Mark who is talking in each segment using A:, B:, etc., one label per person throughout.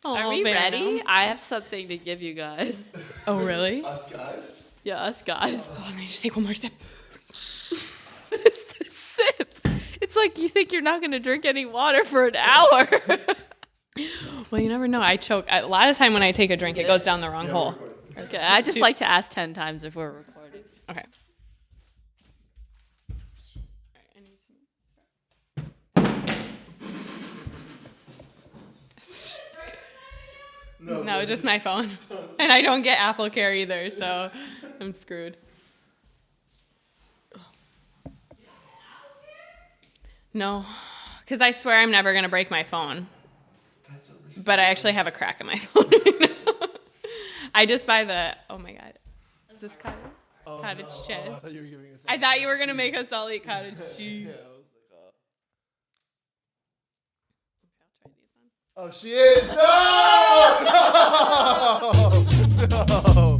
A: Oh,
B: Are we ready? I have something to give you guys.
A: Oh, really?
C: Us guys?
B: Yeah, us guys.
A: Oh, let me just take one more sip.
B: What is this sip? It's like you think you're not going to drink any water for an hour.
A: Well, you never know. I choke. A lot of time when I take a drink, it goes down the wrong hole.
B: Okay, I just like to ask 10 times if we're recording.
A: Okay. No, just my phone. And I don't get Apple Care either, so I'm screwed. No, because I swear I'm never going to break my phone. But I actually have a crack in my phone right now. I just buy the, oh my God. Is this cottage? Cottage cheese.
C: I thought you were giving us
A: I thought you were going to make us all eat cottage cheese.
C: Yeah, I was like, oh, she is. No! No!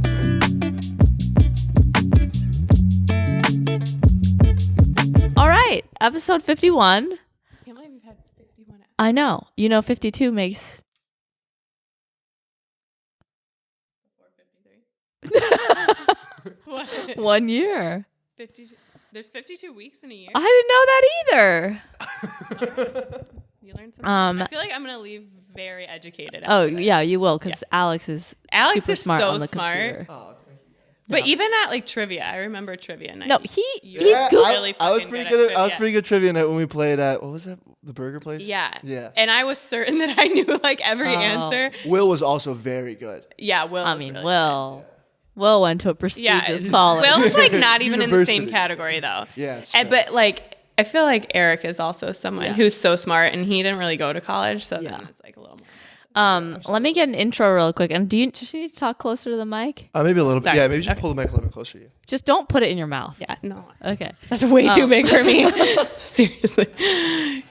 B: All right, episode 51.
A: I can't believe we've had 51 episodes.
B: I know. 52 makes...
A: 453. What?
B: 1 year.
A: 52. There's 52 weeks in a year.
B: I didn't know that either.
A: You learned something. I feel like I'm gonna leave very educated.
B: Oh,
A: after this.
B: yeah, you will, because Alex is
A: Alex
B: super
A: is
B: smart
A: so
B: on the
A: smart.
B: computer.
C: Oh,
A: But even at like trivia, I remember trivia night.
B: No,
A: He's
B: he's good.
A: really
C: I was
A: fucking
C: pretty
A: at
C: good. I was
A: trivia.
C: pretty good trivia night when we played at what was that? The burger place.
A: Yeah.
C: Yeah.
A: And I was certain that I knew like every
B: Oh.
A: answer.
C: Will was also very good.
A: Yeah, Will.
B: I
A: was
B: mean,
A: really
B: Will went to a prestigious
A: good.
B: college.
A: Will's like not even in the same
C: University.
A: category though.
C: Yeah. It's
A: And,
C: true.
A: but like I feel like Eric is also someone who's so smart, and he didn't really go to college, so then it's like a little more.
B: Let me get an intro real quick. And do you just need to talk closer to the mic?
C: Maybe a little bit.
A: Sorry.
C: Yeah, maybe just
A: Okay.
C: pull the mic a little bit closer to you.
B: Just don't put it in your mouth.
A: Yeah, no,
B: Okay.
A: that's way too big for me. Seriously,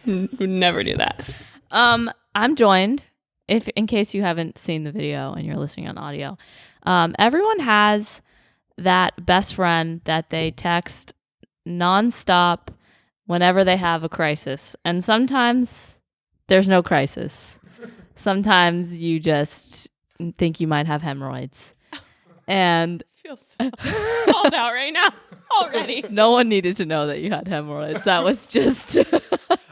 A: would never do that.
B: I'm joined, if in case you haven't seen the video and you're listening on audio. Everyone has that best friend that they text nonstop whenever they have a crisis. And sometimes there's no crisis. Sometimes you just think you might have hemorrhoids. And
A: I feel so called out right now already.
B: no one needed to know that you had hemorrhoids. That was just...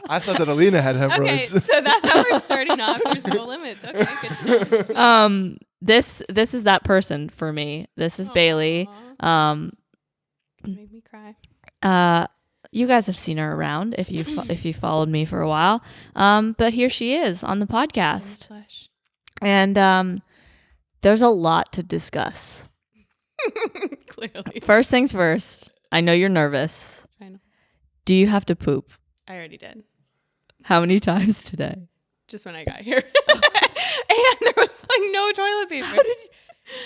C: I thought that Alina had
A: Okay,
C: hemorrhoids.
A: so that's how we're starting off. There's no limits. Okay, good.
B: This is that person for me. This is Bailey.
A: Made me cry.
B: You guys have seen her around if you followed me for a while. But here she is on the podcast.
A: Flesh.
B: And there's a lot to discuss.
A: Clearly,
B: First things first. I know you're nervous.
A: I know.
B: Do you have to poop?
A: I already did.
B: How many times today?
A: Just when I got here, and there was like no toilet paper.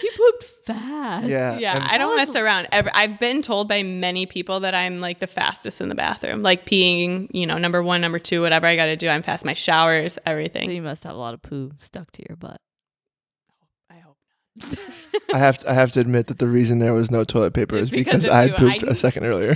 B: She pooped fast.
C: Yeah.
A: Yeah,
C: and
A: I don't mess around. I've been told by many people that I'm like the fastest in the bathroom, like peeing, number 1, number 2, whatever I got to do. I'm fast. My showers,
B: So
A: everything.
B: you must have a lot of poo stuck to your butt.
A: I hope not.
C: I have to admit that the reason there was no toilet paper is
A: because
C: because
A: of
C: I
A: you.
C: had pooped
A: I-
C: a second earlier.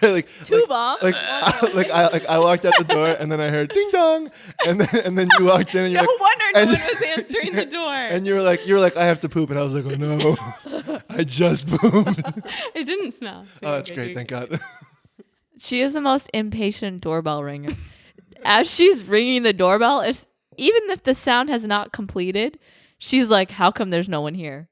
C: like,
B: Two bombs.
C: I walked out the door and then I heard ding dong and then you walked in and you're
A: No
C: like,
A: wonder no
C: and-
A: one was answering the door.
C: and you were like I have to poop and I was like, oh no, I just pooped.
A: It didn't smell. So
C: Oh, that's great, thank God.
B: She is the most impatient doorbell ringer. As she's ringing the doorbell, even if the sound has not completed, she's like, how come there's no one here?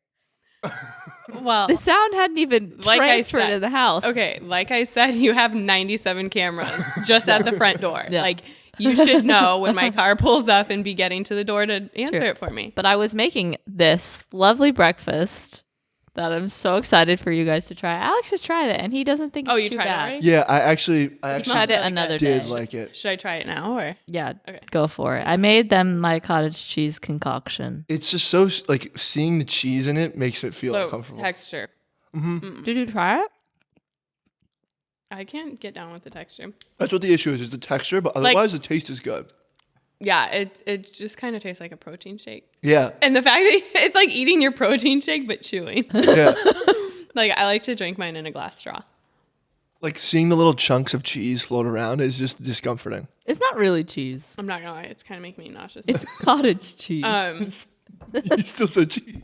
A: Well,
B: The sound hadn't even
A: Like I
B: transferred
A: said-
B: to the house.
A: okay, like I said, you have 97 cameras just at the front door.
B: Yeah.
A: Like, you should know when my car pulls up and be getting to the door to answer
B: Sure.
A: it for me.
B: But I was making this lovely breakfast that I'm so excited for you guys to try. Alex has tried it, and he doesn't think it's
A: You
B: too
A: tried it
B: bad.
A: already?
C: Yeah, I actually
B: Tried it
A: really
B: another
A: good.
B: day.
C: did like it.
A: Should I try it now or?
B: Yeah,
A: Okay.
B: go for it. I made them my cottage cheese concoction.
C: It's just so like seeing the cheese in it makes it feel
A: Low
C: uncomfortable.
A: texture.
B: Did you try it?
A: I can't get down with the texture.
C: That's what the issue is the texture, but otherwise the taste is good.
A: Yeah, it just kind of tastes like a protein shake.
C: Yeah.
A: And the fact that it's like eating your protein shake but chewing.
C: Yeah.
A: Like, I like to drink mine in a glass straw.
C: Like seeing the little chunks of cheese float around is just discomforting.
B: It's not really cheese.
A: I'm not gonna lie, it's kind of making me nauseous.
B: It's cottage cheese.
C: You still said cheese.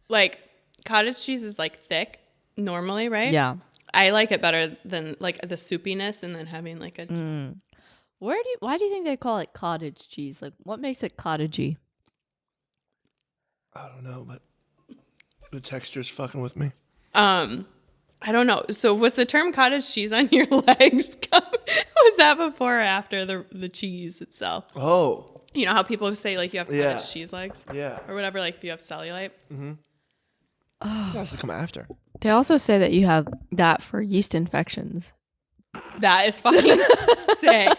A: Like cottage cheese is like thick normally, right?
B: Yeah.
A: I like it better than like the soupiness and then having like a.
B: Why do you think they call it cottage cheese? Like, what makes it cottagey?
C: I don't know, but the texture's fucking with me.
A: I don't know. So was the term cottage cheese on your legs? Was that before or after the cheese itself?
C: Oh.
A: You know how people say like you have cottage cheese legs?
C: Yeah.
A: Or whatever, like if you have cellulite.
C: Mm-hmm. Oh. That has to come after.
B: They also say that you have that for yeast infections.
A: That is fucking sick.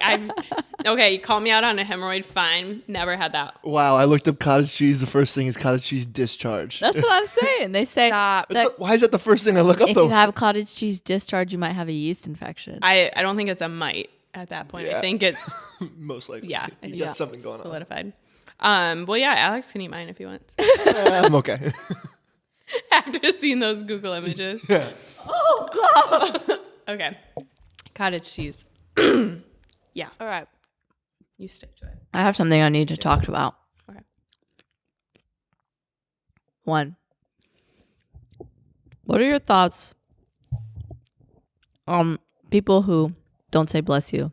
A: Okay, you call me out on a hemorrhoid, fine. Never had that.
C: Wow, I looked up cottage cheese. The first thing is cottage cheese discharge.
B: That's what I'm saying. They say
C: Why is that the first thing I look up
B: if
C: though?
B: you have cottage cheese discharge, you might have a yeast infection.
A: I don't think it's a mite at that point.
C: Yeah.
A: I think it's
C: most likely.
A: yeah.
C: You got something going
A: solidified. Well, yeah, Alex can eat mine if he wants.
C: I'm okay.
A: After seeing those Google images.
C: Yeah.
B: Oh God.
A: Okay. Cottage cheese. Yeah.
B: All right.
A: You stick to it.
B: I have something I need to talk about.
A: Okay.
B: One. What are your thoughts on people who don't say bless you?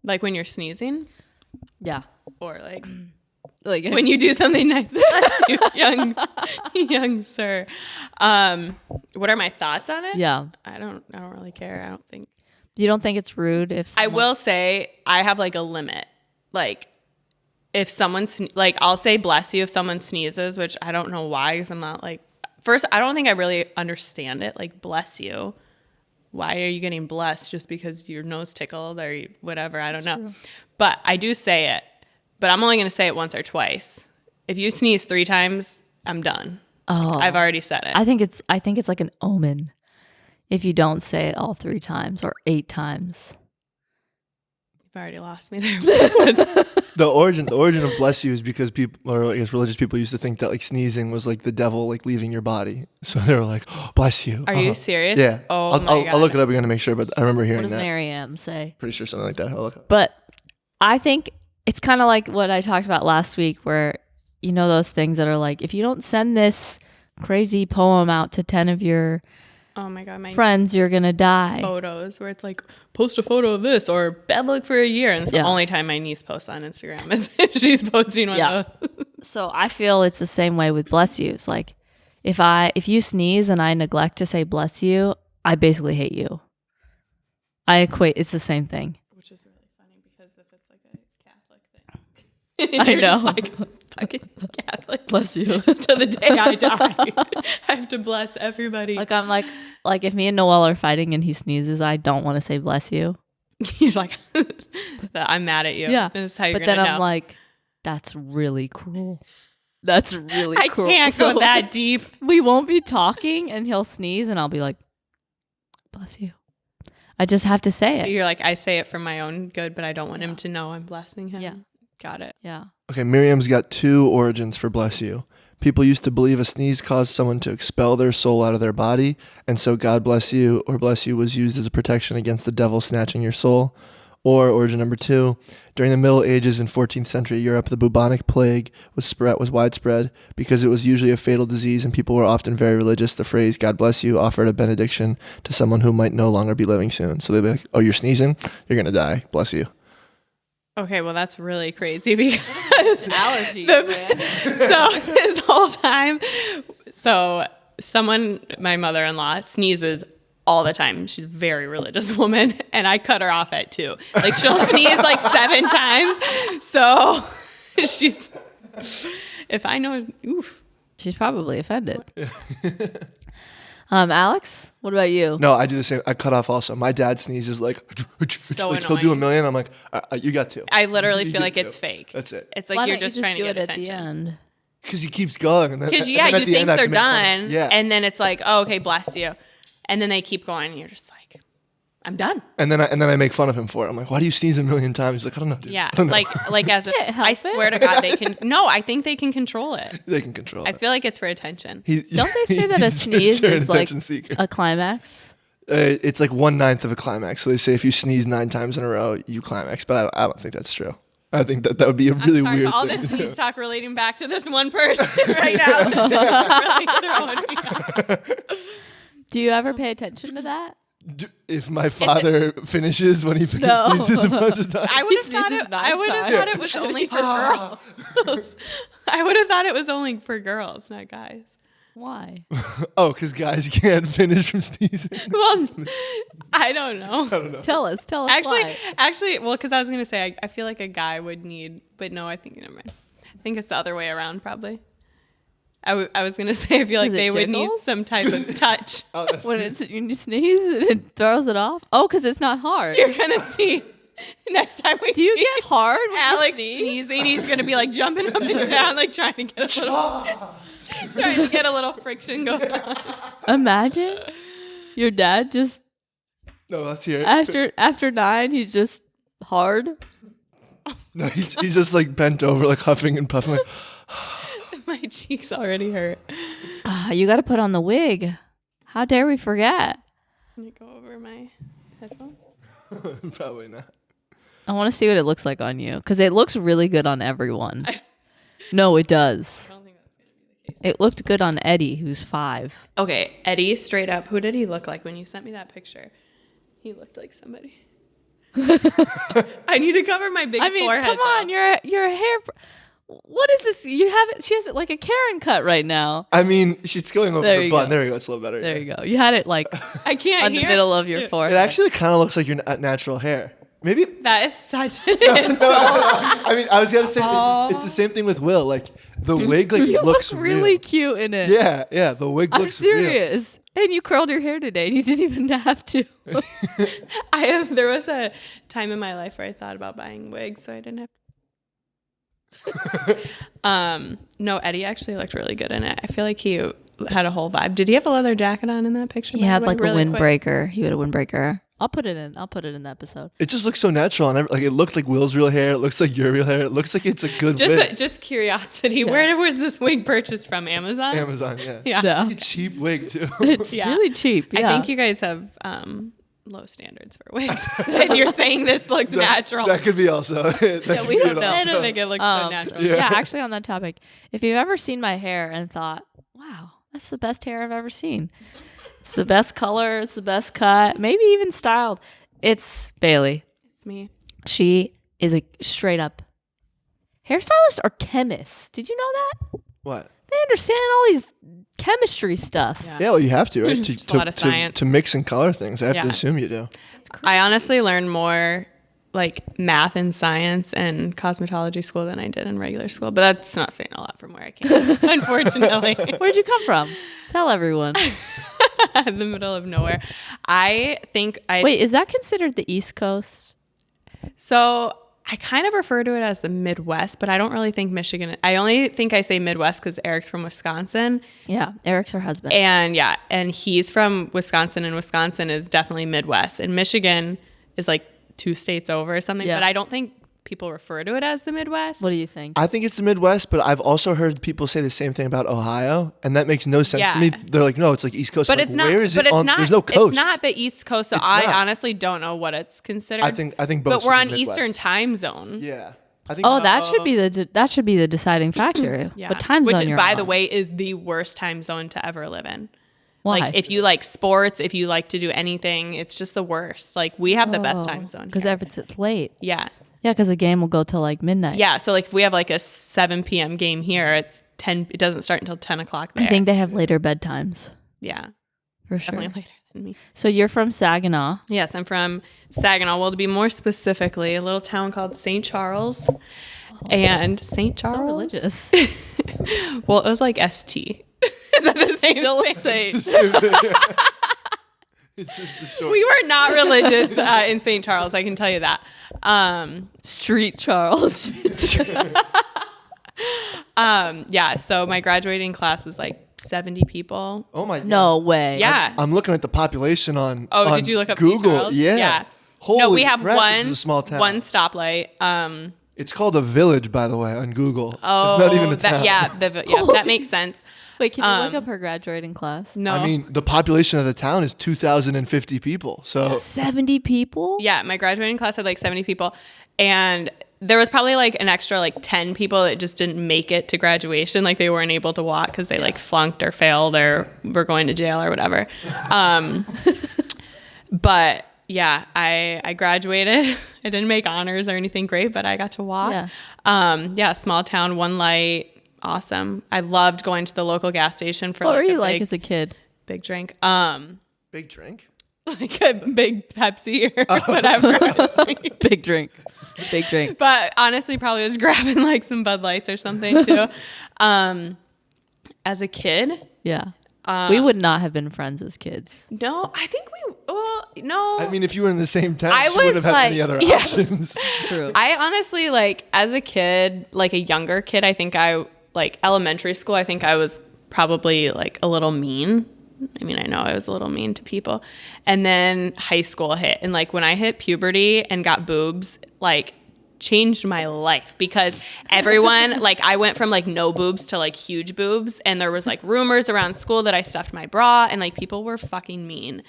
A: Like when you're sneezing?
B: Yeah.
A: Or like
B: Like
A: when you do something nice, bless you, young sir. What are my thoughts on it?
B: Yeah.
A: I don't really care. I don't think.
B: You don't think it's rude if
A: I will say I have like a limit. Like if someone like I'll say bless you if someone sneezes, which I don't know why because I'm not like first I don't think I really understand it. Like bless you. Why are you getting blessed just because your nose tickled or whatever? I don't know. True. But I do say it. But I'm only going to say it once or twice. If you sneeze 3 times, I'm done.
B: Oh,
A: Like, I've already said it.
B: I think it's like an omen if you don't say it all 3 times or 8 times.
A: You've already lost me there.
C: The origin of bless you is because people, or I guess religious people, used to think that like sneezing was like the devil like leaving your body. So they were like, oh, bless you.
A: Are you serious?
C: Yeah.
A: Oh my God.
C: I'll look it up again to make sure, but I remember
B: What
C: hearing
B: does
C: that.
B: Mary Ann say?
C: Pretty sure something like that. I'll look up.
B: But I think it's kind of like what I talked about last week where, you know, those things that are like, if you don't send this crazy poem out to 10 of your
A: oh my God, my
B: friends, you're going to die.
A: photos where it's like, post a photo of this or bad luck for a year. And it's the only time my niece posts on Instagram is if she's posting one of those.
B: So I feel it's the same way with bless yous. Like if you sneeze and I neglect to say bless you, I basically hate you. It's the same thing.
A: Which is really funny because if it's like a Catholic thing.
B: I know.
A: Like, fucking Catholic.
B: Bless you.
A: To the day I die. I have to bless everybody.
B: Like I'm like if me and Noel are fighting and he sneezes, I don't want to say bless you.
A: You're like, I'm mad at you.
B: Yeah.
A: This is how you're
B: but
A: going to
B: then
A: know.
B: I'm like, that's really cruel. That's really
A: I
B: cruel.
A: can't
B: So
A: go that deep.
B: We won't be talking and he'll sneeze and I'll be like, bless you. I just have to say it.
A: You're like, I say it for my own good, but I don't want him to know I'm blessing him.
B: Yeah.
A: Got it.
B: Yeah.
C: Okay, Miriam's got 2 origins for bless you. People used to believe a sneeze caused someone to expel their soul out of their body, and so God bless you or bless you was used as a protection against the devil snatching your soul. Or origin number 2, during the Middle Ages in 14th century Europe, the bubonic plague was widespread. Because it was usually a fatal disease and people were often very religious, the phrase God bless you offered a benediction to someone who might no longer be living soon. So they'd be like, oh, you're sneezing? You're going to die. Bless you.
A: Okay, well, that's really crazy because
B: Allergies, man.
A: So this whole time, my mother-in-law sneezes all the time. She's a very religious woman, and I cut her off at 2. Like she'll sneeze like 7 times. So if I know, oof.
B: She's probably offended. Alex, what about you?
C: No, I do the same. I cut off also. My dad sneezes like,
A: So
C: like he'll do a
A: annoying.
C: million. I'm like, you got 2.
A: I literally
C: You
A: feel
C: get
A: like it's
C: 2.
A: fake.
C: That's it.
A: It's like
B: Why
A: you're
B: don't you
A: just trying to
B: do
A: get
B: it
A: attention.
B: at the end?
C: Because he keeps going.
A: Because
C: and
A: yeah,
C: then at
A: you
C: the
A: think
C: end I
A: they're
C: can make fun of
A: done,
C: him. Yeah.
A: and then it's like, oh, okay, bless you, and then they keep going, and you're just like, I'm done.
C: And then I make fun of him for it. I'm like, why do you sneeze a million times? He's like, I don't know, dude.
A: Yeah,
C: I don't know.
A: like as
B: Can't
A: a,
B: help
A: I
B: it.
A: swear to God, they can. No, I think they can control it.
C: They can control
A: I
C: it.
A: feel like it's for attention.
B: Don't they say that a
C: He's
B: sneeze
C: sure an
B: is like
C: attention seeker.
B: a climax?
C: It's like 1/9 of a climax. So they say if you sneeze 9 times in a row, you climax. But I don't think that's true. I think that would be a really
A: Sorry,
C: weird
A: all
C: thing.
A: this sneeze talk relating back to this one person right now. Really throwing me off.
B: Do you ever pay attention to that?
C: If my father finishes when he sneezes a bunch of times.
A: I would have
B: He
A: thought
B: sneezes
A: it.
B: 9
A: I would have
B: times.
A: thought it was only for girls. I would have thought it was only for girls, not guys.
B: Why?
C: Oh, because guys can't finish from sneezing.
A: Well, I don't know.
B: Tell us why.
A: Actually, well, because I was gonna say I feel like a guy would need, but no, I think never mind. I think it's the other way around, probably. I was gonna say I feel like
B: Is it
A: they would need
B: jiggles?
A: some type of touch.
B: When you sneeze and it throws it off? Oh, because it's not hard.
A: You're gonna see next time we
B: Do you
A: see
B: get hard when
A: Alex
B: you sneeze?
A: sneezing. He's gonna be like jumping up and down, like trying to get a little friction going on.
B: Imagine your dad just
C: No, let's hear it.
B: after 9, he's just hard.
C: No, he's just like bent over, like huffing and puffing. Like,
A: My cheeks already hurt.
B: You got to put on the wig. How dare we forget?
A: Can I go over my headphones?
C: probably not.
B: I want to see what it looks like on you because it looks really good on everyone. No, it does.
A: I don't think that's gonna be the case.
B: It looked good on Eddie, who's 5.
A: Okay, Eddie, straight up, who did he look like when you sent me that picture? He looked like somebody. I need to cover my big forehead.
B: Come on,
A: though.
B: your hair. What is this? You have it. She has it like a Karen cut right now.
C: I mean, she's going over
B: There
C: the
B: you
C: bun.
B: go.
C: There you go. It's a little better.
B: There you go. You had it like
A: I can't
B: on
A: hear
B: the middle of your
C: It
B: forehead.
C: actually kind of looks like your natural hair. Maybe.
A: That is such an
C: I mean, I was gonna say it's the same thing with Will. Like the wig, like
B: You
C: looks
B: look really
C: real.
B: cute in it.
C: Yeah. The wig
B: I'm
C: looks real.
B: serious. And you curled your hair today, and you didn't even have to.
A: There was a time in my life where I thought about buying wigs, so I didn't have. No, Eddie actually looked really good in it. I feel like he had a whole vibe. Did he have a leather jacket on in that picture?
B: He had like a windbreaker. He had a windbreaker. I'll put it in the episode.
C: It just looks so natural, and like it looked like Will's real hair. It looks like your real hair. It looks like it's a good wig.
A: Just curiosity.
B: Yeah.
A: Where was this wig purchased from? Amazon?
C: Amazon, yeah.
A: Yeah.
B: Yeah.
C: It's like a cheap wig too.
B: It's
A: Yeah.
B: really cheap. Yeah.
A: I think you guys have low standards for wigs. If you're saying this looks natural.
C: That could be also.
B: Yeah, we don't know.
A: I don't think it looks so natural.
C: Yeah.
B: Yeah, actually on that topic, if you've ever seen my hair and thought, wow, that's the best hair I've ever seen. It's the best color. It's the best cut. Maybe even styled. It's Bailey.
A: It's me.
B: She is a straight up hairstylist or chemist. Did you know that?
C: What?
B: They understand all these chemistry stuff.
A: Yeah.
C: Yeah, well, you have to, right?
A: It's a lot of science.
C: To mix and color things. I have to
A: Yeah.
C: assume you do.
A: I honestly learned more like math and science and cosmetology school than I did in regular school. But that's not saying a lot from where I came, unfortunately.
B: Where'd you come from? Tell everyone.
A: In the middle of nowhere. I think
B: Wait, is that considered the East Coast?
A: So I kind of refer to it as the Midwest, but I don't really think Michigan. I only think I say Midwest because Eric's from Wisconsin.
B: Yeah, Eric's her husband.
A: And he's from Wisconsin, and Wisconsin is definitely Midwest. And Michigan is like 2 states over or something.
B: Yeah.
A: But I don't think people refer to it as the Midwest.
B: What do you think?
C: I think it's the Midwest, but I've also heard people say the same thing about Ohio, and that makes no sense to me.
A: Yeah.
C: They're like, no, it's like East Coast.
A: But
C: I'm
A: it's
C: like,
A: not.
C: Where is
A: but
C: it
A: it's
C: on?
A: not.
C: There's no coast.
A: It's not the East Coast, so
C: It's
A: I
C: not.
A: honestly don't know what it's considered.
C: I think both.
A: But we're
C: should
A: on
C: be Midwest.
A: Eastern time zone.
C: Yeah. I think.
B: Oh, that should be the deciding factor.
A: Yeah.
B: What time
A: Which,
B: zone you're
A: by
B: on.
A: the way, is the worst time zone to ever live in.
B: Why?
A: Like if you like sports, if you like to do anything, it's just the worst. Like we have the best time zone
B: because
A: here.
B: it's late.
A: Yeah.
B: Yeah, because the game will go till like midnight.
A: Yeah. So like if we have like a 7 p.m. game here, it's 10. It doesn't start until 10 o'clock there.
B: I think they have later bedtimes
A: Yeah.
B: for sure.
A: Definitely later than me.
B: So you're from Saginaw.
A: Yes, I'm from Saginaw. Well, to be more specifically, a little town called St. Charles. And St. Charles.
B: So religious.
A: Well, it was like ST. Is that the same thing?
C: It's just the short.
A: We were not religious in St. Charles, I can tell you that.
B: Street Charles.
A: Yeah, so my graduating class was like 70 people.
C: Oh my God.
B: No way.
A: Yeah.
C: I'm looking at the population on.
A: Oh,
C: on
A: did you look up St.
C: Google?
A: Charles?
C: Yeah. Holy
A: No, we have
C: crap,
A: one
C: this is a small town.
A: one stoplight.
C: It's called a village, by the way, on Google.
A: Oh,
C: it's not even a town.
A: That makes sense.
B: Wait, can you look up her graduating class?
A: No.
C: I mean, the population of the town is 2,050 people. So
B: 70 people?
A: Yeah, my graduating class had like 70 people. And there was probably like an extra like 10 people that just didn't make it to graduation. Like they weren't able to walk because they like flunked or failed or were going to jail or whatever. But yeah, I graduated. I didn't make honors or anything great, but I got to walk. Yeah, small town, one light. Awesome. I loved going to the local gas station for
B: What were
A: like
B: you like as a kid?
A: big drink.
C: big drink?
A: Like a big Pepsi or whatever.
B: Big drink. Big drink.
A: But honestly, probably was grabbing like some Bud Lights or something too. As a kid,
B: Yeah. We would not have been friends as kids.
A: no, I think no.
C: I mean, if you were in the same town,
A: I
C: she wouldn't
A: was
C: have had
A: like-
C: any other
A: yeah.
C: options.
B: True.
A: I honestly like as a kid, like a younger kid, I think I like elementary school. I think I was probably like a little mean. I mean, I know I was a little mean to people. And then high school hit. And like when I hit puberty and got boobs, like changed my life because everyone, like I went from like no boobs to like huge boobs. And there was like rumors around school that I stuffed my bra and like people were fucking mean.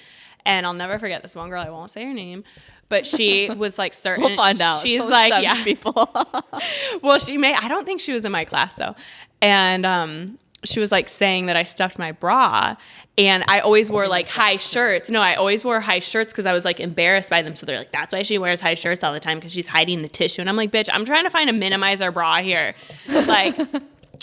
A: And I'll never forget this one girl, I won't say her name, but she was like certain.
B: We'll find out.
A: She's
B: We'll
A: like,
B: send
A: yeah.
B: people.
A: Well, I don't think she was in my class though. And she was like saying that I stuffed my bra and I always wore like high shirts. No, I always wore high shirts because I was like embarrassed by them. So they're like, that's why she wears high shirts all the time because she's hiding the tissue. And I'm like, bitch, I'm trying to find a minimizer bra here. Like,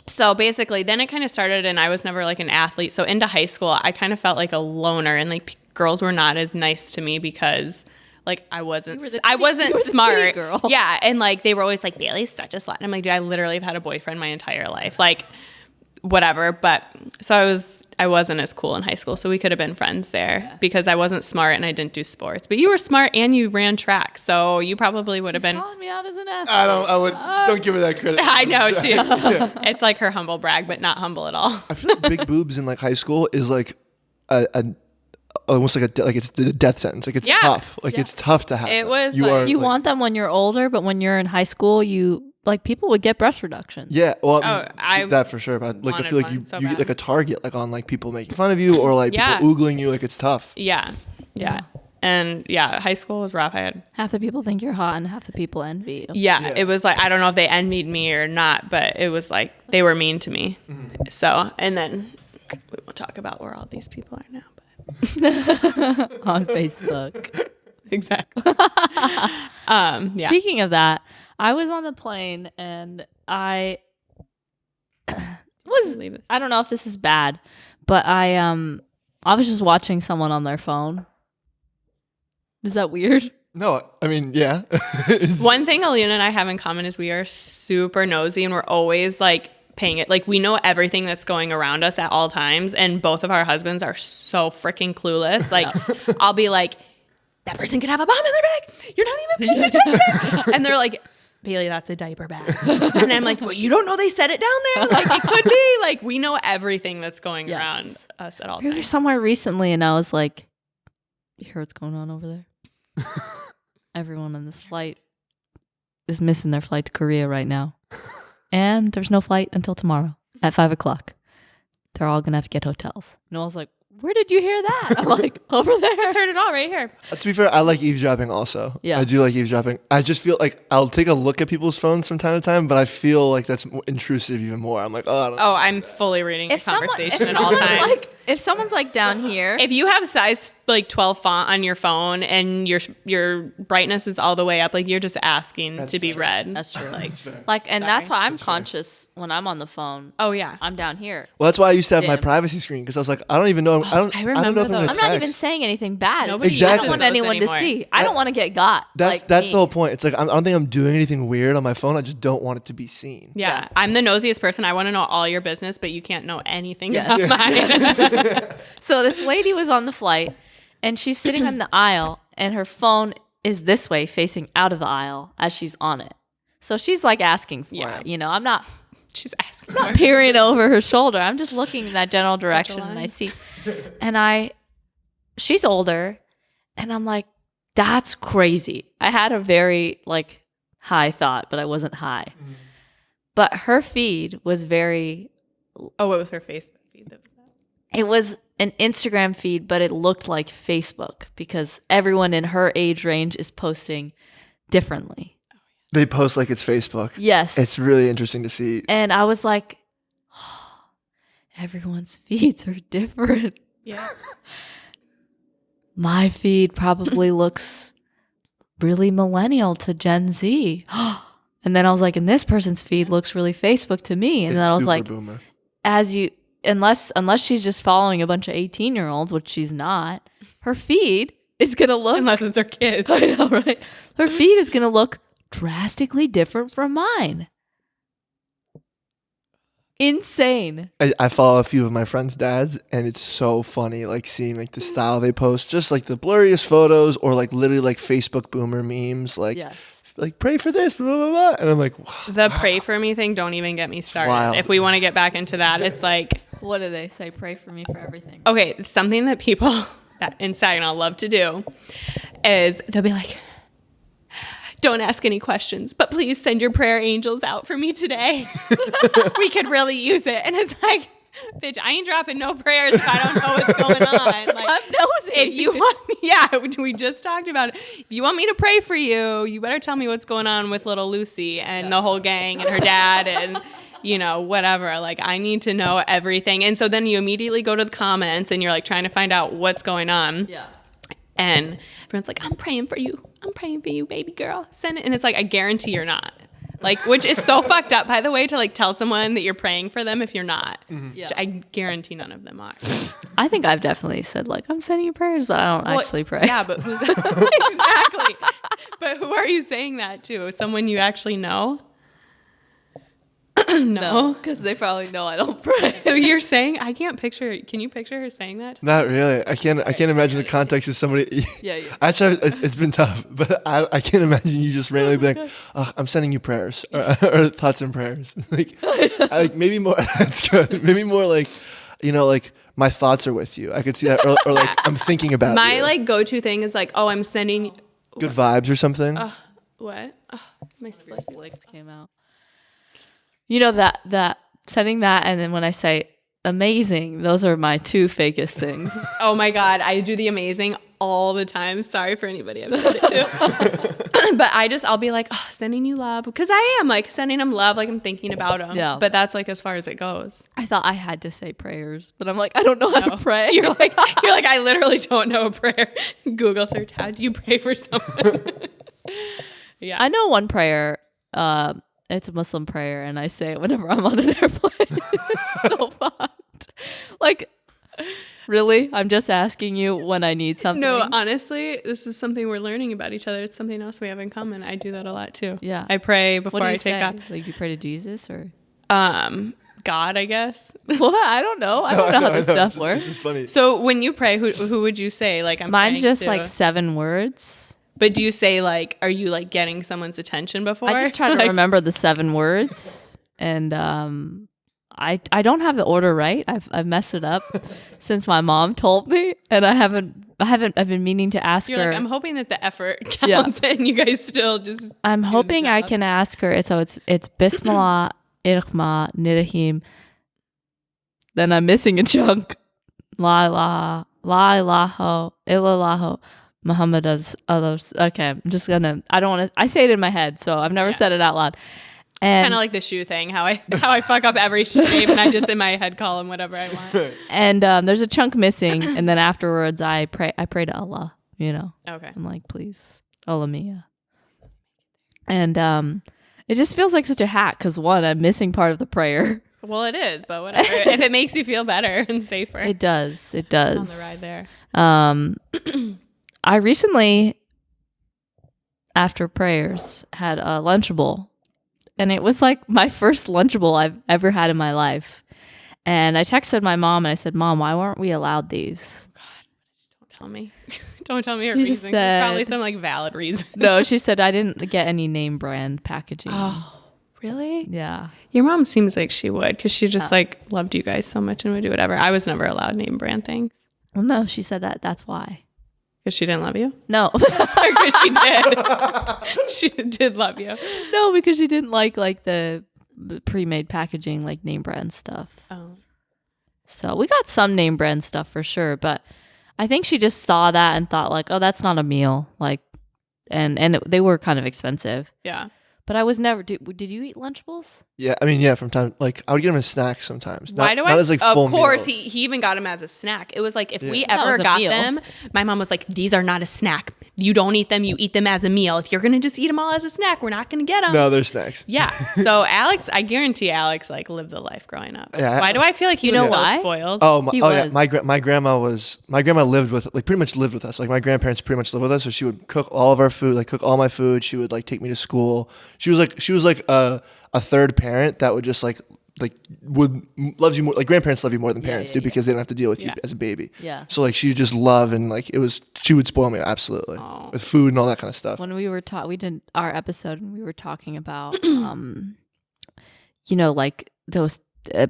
A: so basically then it kind of started and I was never like an athlete. So into high school, I kind of felt like a loner and like girls were not as nice to me because like I wasn't smart.
B: titty girl.
A: Yeah. And like they were always like, Bailey's such a slut. And I'm like, dude, I literally have had a boyfriend my entire life. Like whatever. But so I wasn't as cool in high school. So we could have been friends there because I wasn't smart and I didn't do sports. But you were smart and you ran track. So you probably would have been.
B: Calling me out as an athlete.
C: Don't give her that credit.
A: I know it's like her humble brag, but not humble at all.
C: I feel like big boobs in like high school is like almost like it's a death sentence. Like it's tough. Like it's tough to have.
A: It
C: them.
A: was
B: You want them when you're older, but when you're in high school, people would get breast reductions.
C: Yeah, well,
A: I
C: that for sure. But like, I
A: wanted
C: feel like
A: one so
C: you get
A: bad.
C: like a target, like on like people making fun of you or like
A: Yeah.
C: people oogling you. Like it's tough.
A: Yeah. And yeah, high school was rough. I had
B: Half the people think you're hot and half the people envy you.
A: Yeah, it was like I don't know if they envied me or not, but it was like they were mean to me. So, and then we won't talk about where all these people are now. But
B: On Facebook.
A: exactly. Yeah.
B: Speaking of that, I was on the plane and I don't know if this is bad, but I was just watching someone on their phone. Is that weird?
C: No, I mean, yeah.
A: One thing Alina and I have in common is we are super nosy and we're always like paying it. Like we know everything that's going around us at all times. And both of our husbands are so freaking clueless. Like I'll be like, that person could have a bomb in their bag. You're not even paying attention. And they're like, Bailey, that's a diaper bag. And I'm like, well, you don't know they set it down there? Like it could be. Like we know everything that's going around us at all
B: We were
A: times.
B: somewhere recently and I was like, you hear what's going on over there? Everyone on this flight is missing their flight to Korea right now. And there's no flight until tomorrow at 5:00. They're all going to have to get hotels. And I was like, where did you hear that? I'm like, over there.
A: I just heard it all right here.
C: To be fair, I like eavesdropping also.
B: Yeah.
C: I do like eavesdropping. I just feel like I'll take a look at people's phones from time to time, but I feel like that's intrusive even more. I'm like, oh, I don't know.
A: Oh, I'm fully reading the conversation at all times.
B: If someone's like down here,
A: If you have size like 12 font on your phone and your brightness is all the way up, like you're just asking to be read.
B: that's true.
A: Like,
B: and that's why I'm conscious when I'm on the phone.
A: oh yeah.
B: I'm down here.
C: Well, that's why I used to have my
B: Damn.
C: privacy screen because I was like, I don't even know. I don't know
A: remember
C: if I'm
A: those.
C: gonna
B: I'm not even
C: text.
B: saying anything bad.
A: Nobody
C: Exactly.
B: I don't want
A: uses those
B: anyone to
A: anymore.
B: see. I don't want to get got.
C: That's
B: like
C: the
B: me.
C: whole point. It's like I don't think I'm doing anything weird on my phone. I just don't want it to be seen.
A: Yeah. I'm the nosiest person. I want to know all your business, but you can't know anything
B: Yes.
A: about mine.
B: So this lady was on the flight and she's sitting in the aisle and her phone is this way facing out of the aisle as she's on it. So she's like asking for
A: Yeah.
B: it. You know, I'm not
A: She's asking.
B: peering over her shoulder. I'm just looking in that general direction and I
A: line.
B: see she's older and I'm like, that's crazy. I had a very like high thought, but I wasn't high. But her feed was very...
A: Oh, what was her Facebook feed?
B: It was an Instagram feed, but it looked like Facebook because everyone in her age range is posting differently.
C: They post like it's Facebook.
B: Yes.
C: It's really interesting to see.
B: And I was like, oh, everyone's feeds are different.
A: Yeah.
B: My feed probably looks really millennial to Gen Z. And then I was like, and this person's feed looks really Facebook to me. And
C: It's
B: then I was
C: super
B: like,
C: boomer.
B: unless she's just following a bunch of 18-year-olds, which she's not, her feed is going to look...
A: Unless it's her kids.
B: I know, right? Her feed is going to look drastically different from mine. Insane.
C: I follow a few of my friends' dads, and it's so funny, like seeing like the style they post, just like the blurriest photos, or like literally like Facebook boomer memes, like
B: Yes.
C: like pray for this, blah blah blah, and I'm like, wow.
A: The pray for me thing, don't even get me started.
C: wild.
A: If we want to get back into that, it's like,
B: What do they say? Pray for me for everything.
A: okay, something that people that in Saginaw love to do is they'll be like, don't ask any questions, but please send your prayer angels out for me today. We could really use it. And it's like, bitch, I ain't dropping no prayers if I don't know what's going on. Like,
B: I'm nosy.
A: if you want me, yeah, we just talked about it. If you want me to pray for you, you better tell me what's going on with little Lucy and the whole gang and her dad and, you know, whatever. Like, I need to know everything. And so then you immediately go to the comments and you're like trying to find out what's going on.
B: Yeah.
A: And everyone's like, I'm praying for you. I'm praying for you, baby girl. Send it. And it's like, I guarantee you're not. Like, which is so fucked up, by the way, to like tell someone that you're praying for them if you're not.
B: Yeah.
A: I guarantee none of them are.
B: I think I've definitely said, like, I'm sending you prayers, but I don't
A: Well,
B: actually pray.
A: Yeah, but who's exactly? But who are you saying that to? Someone you actually know?
B: No, because they probably know I don't pray.
A: So you're saying I can't picture? Can you picture her saying that?
C: Not really. I can't imagine the context of somebody.
B: Yeah.
C: Actually, it's been tough, but I can't imagine you just randomly being like, oh, I'm sending you prayers or thoughts and prayers. like maybe more. That's good. Maybe more like, you know, like my thoughts are with you. I could see that, or like I'm thinking about
A: My
C: you.
A: like go-to thing is like, oh, I'm sending.
C: Good vibes or something.
A: What? Oh, my slips.
B: Legs came out. You know that sending that, and then when I say amazing, those are my two fakest things.
A: Oh my God, I do the amazing all the time. Sorry for anybody I've said it to. But I'll be like, oh, sending you love. Because I am like sending them love, like I'm thinking about them.
B: Yeah.
A: But that's like as far as it goes.
B: I thought I had to say prayers, but I'm like, I don't know how to pray.
A: You're like, I literally don't know a prayer. Google search, how do you pray for someone? Yeah.
B: I know one prayer. It's a Muslim prayer, and I say it whenever I'm on an airplane. It's so fun. Like, really? I'm just asking you when I need something.
A: No, honestly, this is something we're learning about each other. It's something else we have in common. I do that a lot too.
B: Yeah.
A: I pray
B: What
A: before
B: do you
A: I take
B: say?
A: off.
B: Like, you pray to Jesus or?
A: God, I guess.
B: What? I don't know. I don't know how this stuff
C: It's
B: works.
C: just funny.
A: So when you pray, who would you say? Like I'm.
B: Mine's
A: praying
B: just
A: to?
B: like 7 words.
A: But do you say like, are you like getting someone's attention before?
B: I just try to
A: Like-
B: remember the 7 words, and I don't have the order right. I've messed it up since my mom told me, and I've been meaning to ask
A: You're
B: her.
A: like, I'm hoping that the effort counts, and you guys still just.
B: I'm
A: doing
B: hoping
A: the
B: I
A: job.
B: can ask her. It's Bismillah Irrahman Nirahim. Then I'm missing a chunk. La ilaha illallah Muhammad as others. Okay, I'm just gonna. I don't want to. I say it in my head, so I've never said it out loud. And
A: Kind of like the shoe thing, how I fuck up every shape, and I just in my head call them whatever I want.
B: and there's a chunk missing, and then afterwards I pray to Allah. You know,
A: Okay.
B: I'm like, please, Allah Mia. And it just feels like such a hack because one, I'm missing part of the prayer.
A: Well, it is, but whatever. If it makes you feel better and safer,
B: It does. It
A: on
B: does.
A: the ride there.
B: I recently, after prayers, had a Lunchable. And it was like my first Lunchable I've ever had in my life. And I texted my mom and I said, Mom, why weren't we allowed these?
A: Don't tell me. Don't tell me her
B: She
A: reason.
B: said-
A: It's probably some like valid reason.
B: No, she said I didn't get any name brand packaging.
A: Oh, really?
B: Yeah.
A: Your mom seems like she would, because she just like loved you guys so much and would do whatever. I was never allowed name brand things.
B: Well, no, she said that's why.
A: Because she didn't love you?
B: No.
A: Because she did. She did love you.
B: No, because she didn't like the pre-made packaging, like name brand stuff.
A: Oh.
B: So we got some name brand stuff for sure, but I think she just saw that and thought like, oh, that's not a meal. Like, they were kind of expensive.
A: Yeah.
B: But I was never. Did you eat Lunchables?
C: Yeah, I mean, yeah, from time like I would get him as snacks sometimes.
A: Why do I?
C: Not as like full
A: of course,
C: meals.
A: he even got him as a snack. It was like if we
B: That was
A: ever
B: a
A: got
B: meal.
A: them, my mom was like, "These are not a snack. You don't eat them. You eat them as a meal. If you're gonna just eat them all as a snack, we're not gonna get them."
C: No, they're snacks.
A: Yeah. So Alex, I guarantee Alex like lived the life growing up.
C: Yeah,
A: Why do I feel like he
B: You
A: was
B: know
A: so
B: why?
A: spoiled?
B: He
C: Yeah.
B: was.
C: My grandma lived with pretty much lived with us. Like my grandparents pretty much lived with us, so she would cook all of our food, like cook all my food. She would like take me to school. She was like a third parent that would just loves you more. Like grandparents love you more than parents do because they don't have to deal with you as a baby.
B: Yeah.
C: So like she just loved and like she would spoil me absolutely with food and all that kind of stuff.
B: When we were we did our episode and we were talking about, like those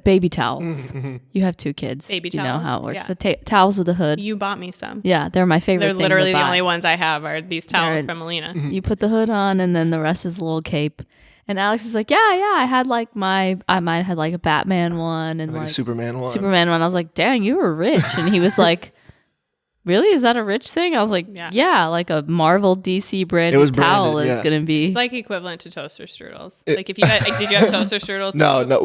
B: baby towels. You have 2 kids.
A: Baby
B: You know
A: towels?
B: how it works.
A: Yeah.
B: The towels with a hood.
A: You bought me some.
B: Yeah, they're my favorite
A: They're
B: thing
A: literally
B: to
A: the
B: buy.
A: only ones I have are these towels
B: They're-
A: from Alina.
B: You put the hood on and then the rest is a little cape. And Alex is like, yeah, I had like I might had like a Batman one and
C: Like
B: like
C: a Superman one.
B: Superman one. I was like, dang, you were rich. And he was like, really? Is that a rich thing? I was like, yeah, like a Marvel DC branded towel
C: branded,
B: is going to be.
A: It's like equivalent to toaster strudels. Like if you had, like, did you have toaster strudels?
C: No,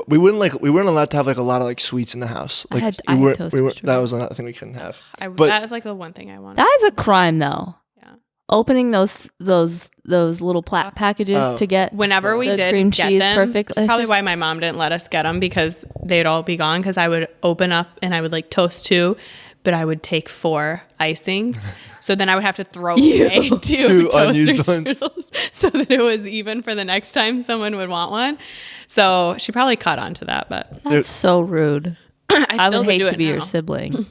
C: we weren't allowed to have like a lot of like sweets in the house. Like
B: I had toaster
C: that
B: strudels.
C: was another thing we couldn't have.
A: That was like the one thing I wanted.
B: That is a crime though.
A: Yeah.
B: Opening those little packages to get
A: Whenever we
B: the
A: did
B: cream
A: get
B: cheese
A: them,
B: perfect.
A: that's probably why my mom didn't let us get them because they'd all be gone. Because I would open up and I would like toast 2, but I would take 4 icings. So then I would have to throw away 2
C: Two unused
A: toaster
C: ones.
A: strudels so that it was even for the next time someone would want one. So she probably caught on to that, but
B: That's so rude. I
A: still
B: would hate
A: do
B: to
A: it
B: be
A: now.
B: your sibling.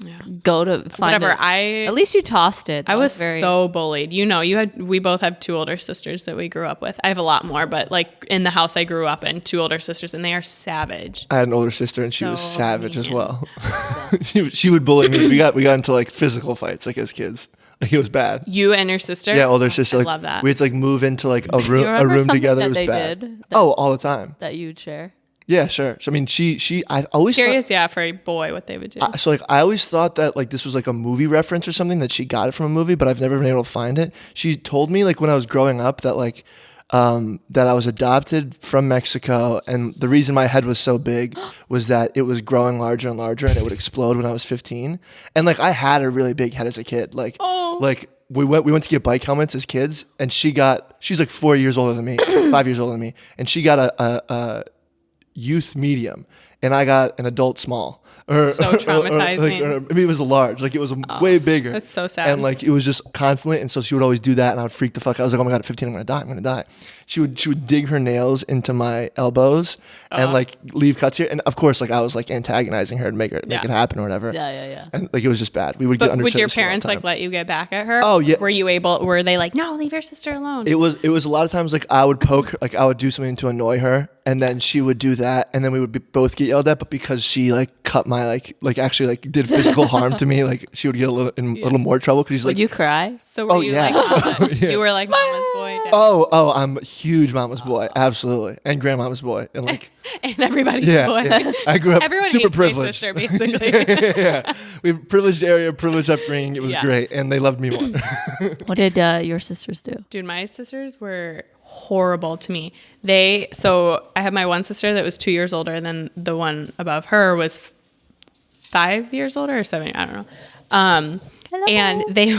A: Yeah.
B: Go to find
A: Whatever.
B: it. At least you tossed it.
A: I
B: That
A: was
B: very
A: so bullied. We both have 2 older sisters that we grew up with. I have a lot more, but like in the house I grew up in, 2 older sisters, and they are savage.
C: I had an older sister and she was
A: So
C: savage as
A: mean.
C: well. she would bully me. We got into like physical fights like as kids. Like it was bad.
A: You and your sister?
C: Yeah, older sister.
A: I
C: Like,
A: love that.
C: We had to like move into like a
B: You
C: room
B: remember something
C: together.
B: that
C: It was
B: they
C: bad.
B: did
C: All the time.
B: that you'd share?
C: Yeah, sure. So I mean, I always thought,
A: Curious, yeah, for a boy, what they would do.
C: so like I always thought that like this was like a movie reference or something that she got it from a movie, but I've never been able to find it. She told me like when I was growing up that like that I was adopted from Mexico, and the reason my head was so big was that it was growing larger and larger, and it would explode when I was 15. And like I had a really big head as a kid. Like like we went to get bike helmets as kids, and she's like 4 years older than me, 5 years older than me, and she got a youth medium, and I got an adult small.
A: So traumatizing.
C: I mean, it was large. Like it was way bigger.
A: That's so sad.
C: And like it was just constantly, and so she would always do that, and I would freak the fuck out. I was like, oh my god, at 15, I'm gonna die. She would dig her nails into my elbows and like leave cuts here. And of course, like I was like antagonizing her to make it happen or whatever.
B: Yeah.
C: And like it was just bad. We would get
A: But
C: under
A: would
C: each other's
A: your
C: skin all the
A: parents like
C: time.
A: let you get back at her?
C: Oh, yeah.
A: Were they like, no, leave your sister alone?
C: It was a lot of times like I would poke her, like I would do something to annoy her, and then she would do that, and then we would both get yelled at. But because she like cut my like actually like did physical harm to me, like she would get a little more trouble because she's like,
B: Would you cry?
A: So were you
C: yeah.
A: like, you were like mama's boy, Dad,
C: oh, I'm a huge mama's boy, absolutely, and grandmama's boy, and like
A: and everybody's boy.
C: yeah. I grew up
A: Everyone
C: super
A: hates my
C: privileged.
A: sister, basically.
C: Yeah, we have privileged area, privileged upbringing. It was
A: Yeah.
C: great, and they loved me more.
B: What did your sisters do?
A: Dude, my sisters were horrible to me. So I have my one sister that was 2 years older, and then the one above her was 5 years older or 7. I don't know. And they,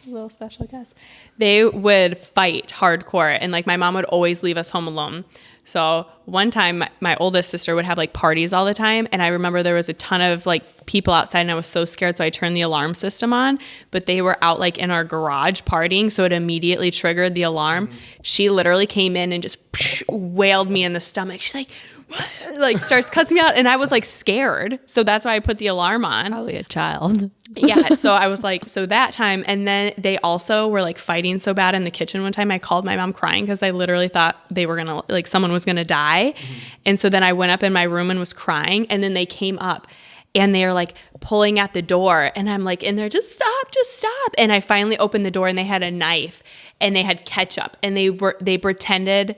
A: little special guest, they would fight hardcore, and like my mom would always leave us home alone. So one time my oldest sister would have like parties all the time, and I remember there was a ton of like people outside, and I was so scared, so I turned the alarm system on, but they were out like in our garage partying, so it immediately triggered the alarm. She literally came in and just wailed me in the stomach. She's like, what? Like starts cussing me out, and I was like scared, so that's why I put the alarm on.
B: Probably a child.
A: Yeah, so I was like, so that time, and then they also were like fighting so bad in the kitchen one time. I called my mom crying because I literally thought they were gonna, like someone was gonna die. And so then I went up in my room and was crying, and then they came up and they're like pulling at the door, and I'm like in there, just stop. And I finally opened the door, and they had a knife and they had ketchup, and they pretended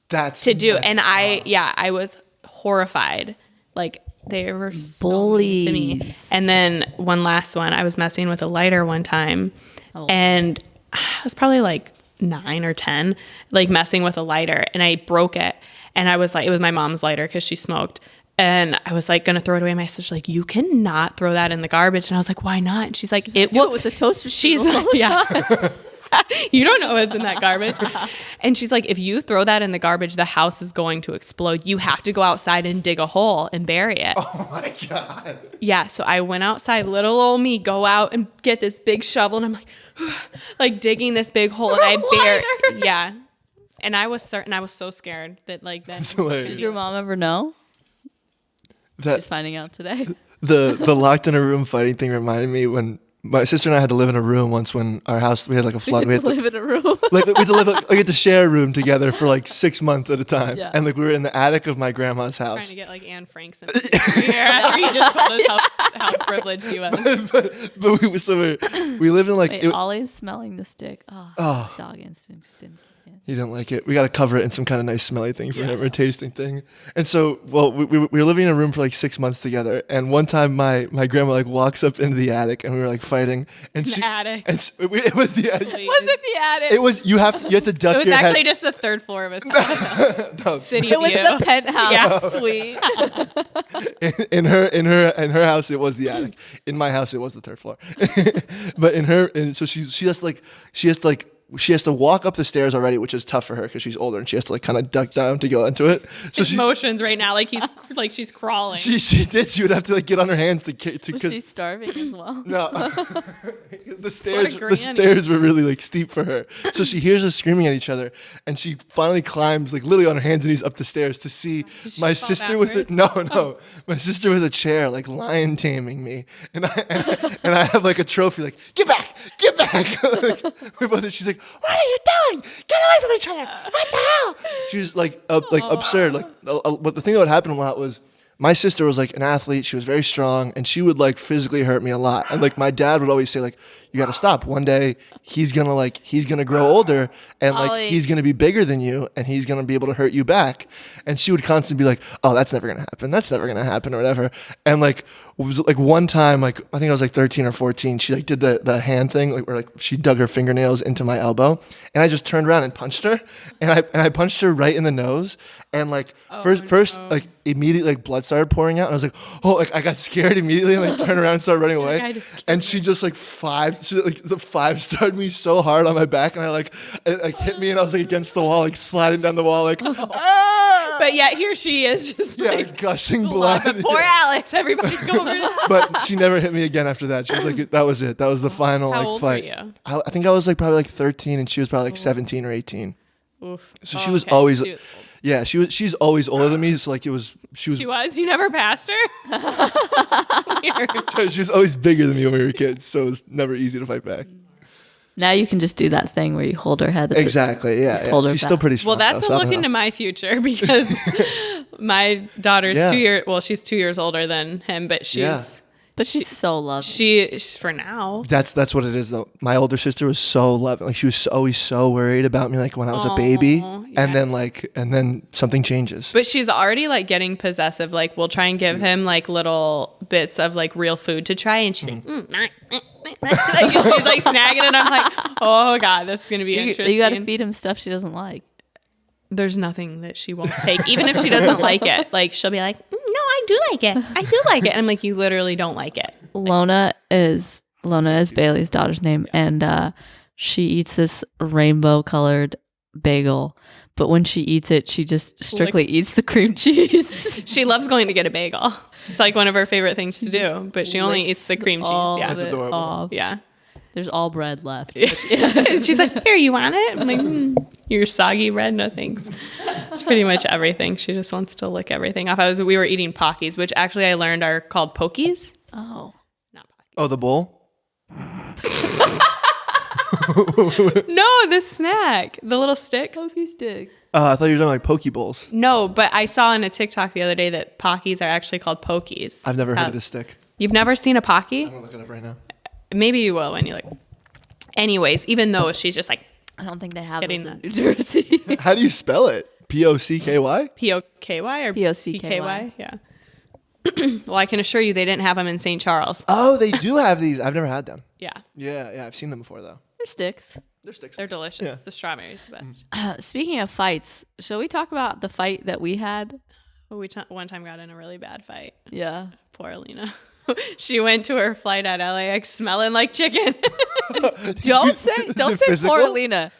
A: to do. And I was horrified. Like they were so mean to me. And then one last one, I was messing with a lighter one time, and I was probably like 9 or 10, like messing with a lighter, and I broke it. And I was like, it was my mom's lighter because she smoked. And I was like, gonna throw it away. My sister's like, you cannot throw that in the garbage. And I was like, why not? And she's like,
B: do it with the toaster.
A: She's like, yeah. You don't know what's in that garbage. And she's like, if you throw that in the garbage, the house is going to explode. You have to go outside and dig a hole and bury it.
C: Oh my God.
A: Yeah. So I went outside, little old me, go out and get this big shovel. And I'm like, like digging this big hole. And I buried. Yeah. And I was certain, I was so scared that like that.
B: Did your mom ever know? Just finding out today.
C: The locked in a room fighting thing reminded me when my sister and I had to live in a room once when our house, we had like a flood.
B: We had to live in a room.
C: Like we had to live, like we had to share a room together for like 6 months at a time.
B: Yeah.
C: And like we were in the attic of my grandma's house.
A: Trying to get like Anne Frank's in here after he just told us how privileged he was.
C: but we lived in like.
B: Wait, Ollie's smelling the stick. Oh. This dog instinct just didn't kick in.
C: He didn't like it. We got to cover it in some kind of nice smelly thing for him, or tasting thing. And so, we were living in a room for like 6 months together. And one time my grandma like walks up into the attic, and we were like fighting. And
A: Attic.
C: And it was the attic.
B: Was it the attic?
C: It was, you had to duck your head.
A: It was actually just the third floor of his house.
C: No.
A: City
B: It was
A: view.
B: the penthouse suite.
C: In her house, it was the attic. In my house, it was the third floor. But so she has to walk up the stairs already, which is tough for her because she's older, and she has to like kind of duck down to go into it. So
A: His motions right now, like she's crawling.
C: She did. She would have to like get on her hands to
B: Was she starving as well?
C: No. The stairs were really like steep for her. So she hears us screaming at each other, and she finally climbs like literally on her hands and knees up the stairs to see my sister with my sister with a chair like lion taming me, and I have like a trophy like get back. Like, she's like, what are you doing? Get away from each other! What the hell? She's like absurd. Like, but the thing that would happen a lot was, my sister was like an athlete. She was very strong, and she would like physically hurt me a lot. And like my dad would always say like, you got to stop. One day he's gonna grow older, and like
B: Ollie.
C: he's gonna be bigger than you, and he's gonna be able to hurt you back. And she would constantly be like, oh, that's never gonna happen. That's never gonna happen, or whatever. And like one time, like I think I was like 13 or 14, she like did the hand thing, like where like she dug her fingernails into my elbow, and I just turned around and punched her, and I punched her right in the nose. And like first like immediately like blood started pouring out, and I was like, oh, like I got scared immediately, and like turned around and started running away. And she just like the 5-starred me so hard on my back, and it hit me, and I was like against the wall, like sliding down the wall, like ah!
A: But yet here she is, just like
C: gushing blood.
A: But poor Alex, everybody go over that.
C: But she never hit me again after that. She was like, that was it. That was the final
A: How
C: like
A: old
C: fight.
A: were you?
C: I think I was like probably like 13, and she was probably like 17 or 18.
A: Oof.
C: So she was always. Yeah, she's always older than me. So like she was.
A: You never passed her? Weird.
C: So she was always bigger than me when we were kids, so it was never easy to fight back.
B: Now you can just do that thing where you hold her head.
C: Exactly. Yeah.
B: Hold her
C: She's
B: back.
C: still pretty small.
A: Well, that's a look into my future, because my daughter's 2 years. Well, she's 2 years older than him, but
B: she's so lovely.
A: She's for now.
C: That's what it is though. My older sister was so loving. Like she was always so worried about me, like when I was a baby, and then something changes.
A: But she's already like getting possessive. Like we'll try and give him like little bits of like real food to try, and she's like, like, she's like snagging it. I'm like, oh god, this is gonna be interesting.
B: You got to feed him stuff she doesn't like.
A: There's nothing that she won't take, even if she doesn't like it. Like she'll be like, no, I do like it. I do like it. And I'm like, you literally don't like it.
B: Lona is Bailey's daughter's name, and she eats this rainbow colored bagel. But when she eats it, she just strictly eats the cream cheese.
A: She loves going to get a bagel. It's like one of her favorite things to do. But she only eats the cream cheese. Yeah,
C: That's adorable.
B: Off.
A: yeah.
B: There's all bread left.
A: She's like, here, you want it? I'm like, your soggy bread? No thanks. It's pretty much everything. She just wants to lick everything off. We were eating Pockies, which actually I learned are called Pokies.
B: Oh.
A: Not Pockies.
C: Oh, the bowl.
A: No, the snack, the little sticks.
B: Pokey sticks.
C: I thought you were talking like Poke Bowls.
A: No, but I saw on a TikTok the other day that Pockies are actually called Pokies.
C: I've never heard of this stick.
A: You've never seen a Pocky?
C: I'm gonna look it up right now.
A: Maybe you will when you like. Anyways, even though she's just like
B: I don't think they have
A: Getting
B: those in New Jersey.
C: How do you spell it? P-O-C-K-Y?
A: P-O-K-Y or
B: P-O-C-K-Y.
A: C-K-Y? Yeah. Well, I can assure you they didn't have them in St. Charles.
C: Oh, they do have these. I've never had them.
A: Yeah.
C: Yeah, I've seen them before though.
B: They're sticks.
C: They're sticks.
A: They're delicious.
C: Yeah.
A: The strawberry's the best.
B: Speaking of fights, shall we talk about the fight that we had?
A: Well, we one time got in a really bad fight.
B: Yeah.
A: Poor Alina. She went to her flight at LAX smelling like chicken.
B: Don't say
C: physical?
B: poor Lena.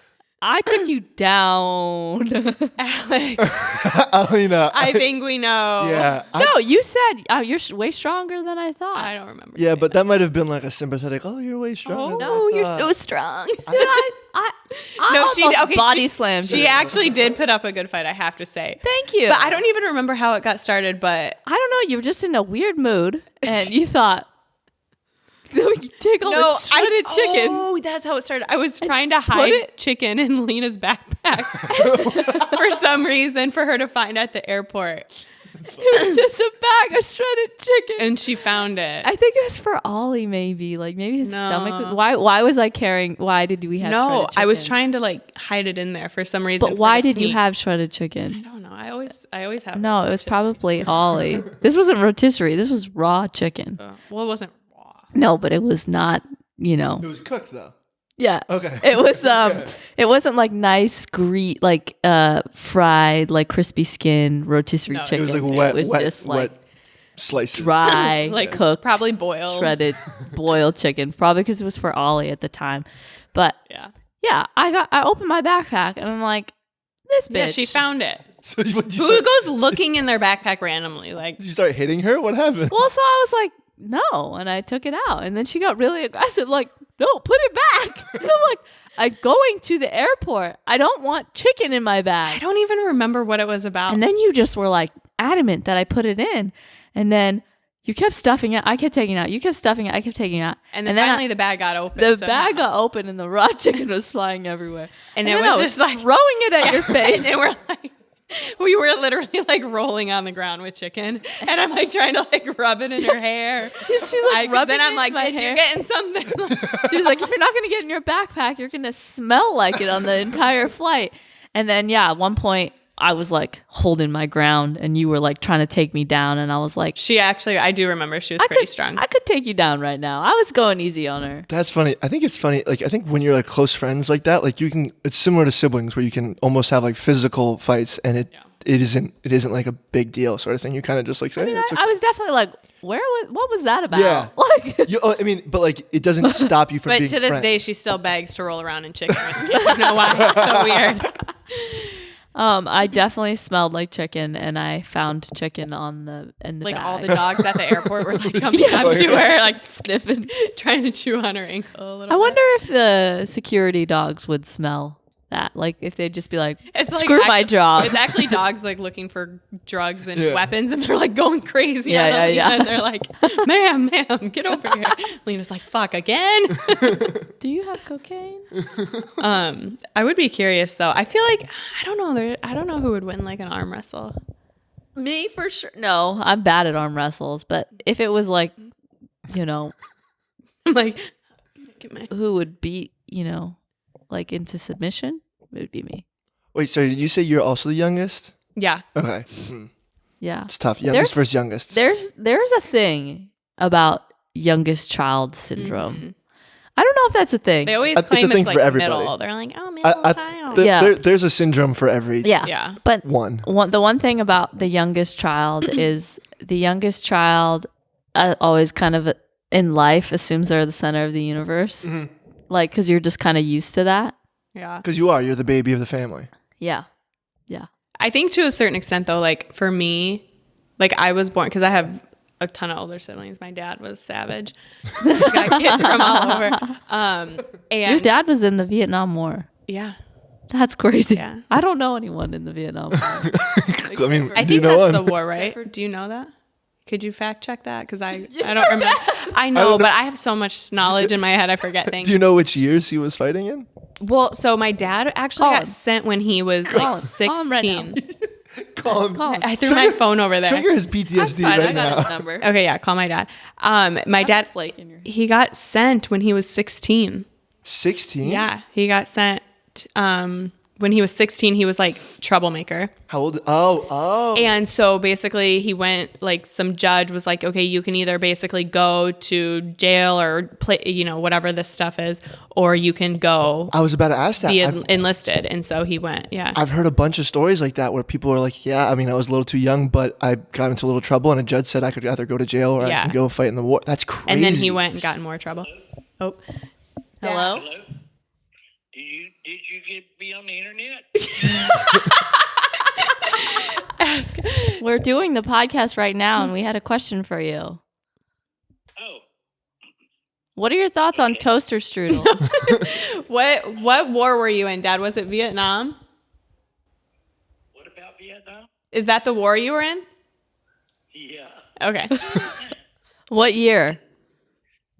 B: I took you down.
A: Alex,
C: Alina.
A: I think we know.
C: Yeah.
B: No, you said you're way stronger than I thought.
A: I don't remember.
C: Yeah,
A: saying
C: but that might have been like a sympathetic, oh, you're way stronger. than I
A: you're
C: thought."
A: so strong.
B: Dude, I
A: No, she
B: almost
A: okay,
B: body slammed
A: She
B: you.
A: actually did put up a good fight, I have to say.
B: Thank you.
A: But I don't even remember how it got started, but
B: I don't know. You were just in a weird mood, and you thought, "We can take all this shredded chicken."
A: Oh, that's how it started. I was trying to hide
B: it-
A: chicken in Lena's backpack for some reason for her to find at the airport.
B: It was just a bag of shredded chicken.
A: And she found it.
B: I think it was for Ollie, maybe. Like maybe his
A: No.
B: stomach. Why was I carrying? Why did we have?
A: No,
B: shredded chicken?
A: I was trying to like hide it in there for some reason.
B: But
A: for
B: why
A: her to
B: did you
A: sneak.
B: have shredded
A: I
B: chicken?
A: don't know. I always have.
B: No, it was probably Ollie. This wasn't rotisserie. This was raw chicken.
A: Well, it wasn't raw.
B: No, but it was not. You know.
C: It was cooked though.
B: Yeah.
C: Okay.
B: It was it wasn't like nice fried like crispy skin rotisserie
A: No, it
B: chicken.
C: It was like wet,
B: It was
C: wet,
B: just
C: wet
B: like
C: slices.
B: dry,
A: Like
B: cooked,
A: probably boiled.
B: shredded, boiled chicken. Probably because it was for Ollie at the time. But
A: Yeah.
B: I opened my backpack and I'm like, this bitch.
A: Yeah, she found it.
C: So you
A: Who goes looking in their backpack randomly? Like,
C: Did you start hitting her? What happened?
B: Well, so I was like, no, and I took it out, and then she got really aggressive, like, no, put it back. And I'm like, I'm going to the airport. I don't want chicken in my
A: I
B: bag.
A: don't even remember what it was about.
B: And then you just were like adamant that I put it in, and then you kept stuffing it. I kept taking it out. You kept stuffing it. I kept taking it out.
A: And then
B: I-
A: finally the bag got open.
B: the
A: somehow.
B: bag got open, and the raw chicken was flying everywhere.
A: And
B: then
A: it was
B: I
A: just like
B: throwing it at your face.
A: And we're like, we were literally like rolling on the ground with chicken, and I'm like trying to like rub it in her hair.
B: She's like rubbing
A: Then I'm
B: it
A: like,
B: in my
A: bitch,
B: hair.
A: you're getting something.
B: She was like, if you're not going to get in your backpack, you're going to smell like it on the entire flight. And then, yeah, at one point, I was like holding my ground and you were like trying to take me down. And I was like,
A: She actually, I do remember she was pretty strong.
B: I could take you down right now. I was going easy on her.
C: That's funny. I think it's funny. Like, I think when you're like close friends like that, like you can, it's similar to siblings where you can almost have like physical fights and it isn't like a big deal sort of thing. You kind of just like say,
B: I mean,
C: "Hey, it's okay."
B: I was definitely like, what was that about?
C: Yeah.
B: Like,
C: I mean, but like it doesn't stop you from
A: But
C: being
A: to this
C: friends.
A: day, she still begs to roll around in chicken. I don't know why. It's so weird.
B: I definitely smelled like chicken and I found chicken in the
A: Like
B: bag.
A: all the dogs at the airport were like coming up to her, like
B: sniffing.
A: trying to chew on her ankle a little
B: I
A: bit.
B: wonder if the security dogs would smell that. Like if they'd just be like,
A: It's like
B: screw my
A: actually-
B: job.
A: It's actually dogs like looking for drugs and
C: Yeah.
A: weapons, and they're like going crazy.
B: Yeah,
A: on
B: yeah,
A: Alina,
B: yeah.
A: And they're like, "Ma'am, get over here." Lena's like, "Fuck again."
B: Do you have cocaine?
A: I would be curious though. I feel like I don't know. I don't know who would win like an arm wrestle.
B: Me for sure. No, I'm bad at arm wrestles. But if it was like, you know,
A: I'm like, get my
B: who would beat, you know, like into submission, it would be me.
C: Wait, so did you say you're also the youngest?
A: yeah.
C: Okay.
B: Yeah.
C: It's tough. Youngest versus youngest.
B: There's a thing about youngest child syndrome. I don't know if that's a thing.
A: They always
C: It's a
A: claim
C: thing
A: it's
C: for
A: like
C: everybody.
A: middle. They're like, "Oh, middle child."
B: Yeah.
C: There's a syndrome for every
B: Yeah.
A: Yeah.
B: But
C: one.
B: the one thing about the youngest child is the youngest child always kind of in life assumes they're the center of the universe.
C: Mm-hmm.
B: Like, because you're just kind of used to that.
A: Yeah.
C: Because you're the baby of the family.
B: Yeah. Yeah.
A: I think to a certain extent though, like for me, like I was born because I have a ton of older siblings. My dad was savage. Got kids from all over. And
B: Your dad was in the Vietnam War.
A: yeah.
B: That's crazy.
A: Yeah.
B: I don't know anyone in the Vietnam War.
C: I mean,
A: I
C: do you
A: think
C: know
A: that's
C: one?
A: the war, right? Do you know that? Could you fact check that? Because I don't remember. I know, but I have so much knowledge in my head, I forget things.
C: Do you know which years he was fighting in?
A: Well, so my dad actually got sent when he was like 16.
B: Call him right now.
C: Call him.
A: I threw my phone over there.
C: Trigger his PTSD
B: Fine,
C: right
B: I got
C: now.
B: his number.
A: Okay, yeah, call my dad. My dad,
B: Flake in your
A: he got sent when he was 16.
C: 16?
A: Yeah, he got sent when he was 16. He was like troublemaker.
C: How old? Oh.
A: And so basically he went, like, some judge was like, okay, you can either basically go to jail or play, whatever this stuff is, or you can go
C: I was about to ask that.
A: be enlisted. And so he went, yeah.
C: I've heard a bunch of stories like that where people are like, yeah, I mean, I was a little too young, but I got into a little trouble and a judge said I could either go to jail or I can go fight in the war. That's crazy.
A: And then he went and got in more trouble. Oh.
B: Hello?
D: Hello? Did you get me on the internet?
B: We're doing the podcast right now, and we had a question for you.
D: Oh,
B: What are your thoughts on toaster strudels?
A: What war were you in, Dad? Was it Vietnam?
D: what about Vietnam?
A: Is that the war you were in?
D: Yeah.
A: Okay.
B: What year?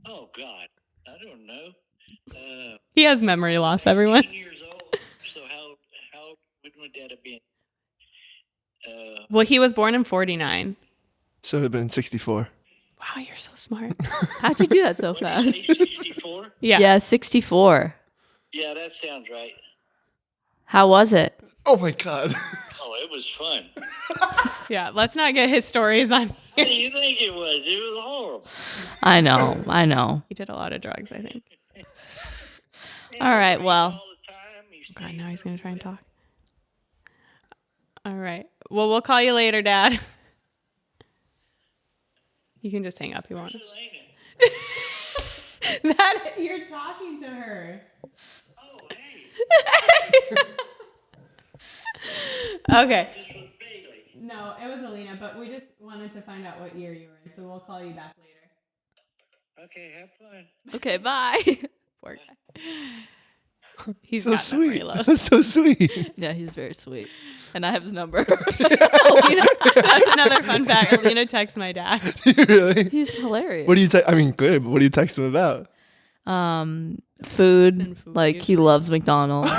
D: Oh God, I don't know.
A: He has memory loss, everyone.
D: 18 years old. So how would my dad have been?
A: Well, he was born in 49.
C: So it would have been 64.
A: Wow, you're so smart.
B: How'd you do that so
D: What did
B: fast?
D: you say, 64?
B: Yeah, 64.
D: Yeah, that sounds right.
B: How was it?
C: Oh my God.
D: Oh, it was fun.
A: Yeah, let's not get his stories on.
D: What do you think it was? It was horrible.
B: I know.
A: He did a lot of drugs, I think.
B: All right, well.
D: All the time. He
A: God, now he's going to try and talk. All right. Well, we'll call you later, Dad. You can just hang up. You won't. That you're talking to her.
D: Oh, hey.
A: Okay.
D: This was Bailey.
A: No, it was Alina, but we just wanted to find out what year you were in, so we'll call you back later.
D: Okay, have fun.
B: Okay, bye.
A: Poor guy. He's
C: So
A: got memory
C: sweet.
A: loss.
C: That's so sweet.
B: Yeah, he's very sweet. And I have his number.
A: Alina, that's another fun fact. Alina texts my dad.
C: Really?
B: He's hilarious.
C: What do you I mean, good. But what do you text him about?
B: Food. Like, he loves McDonald's.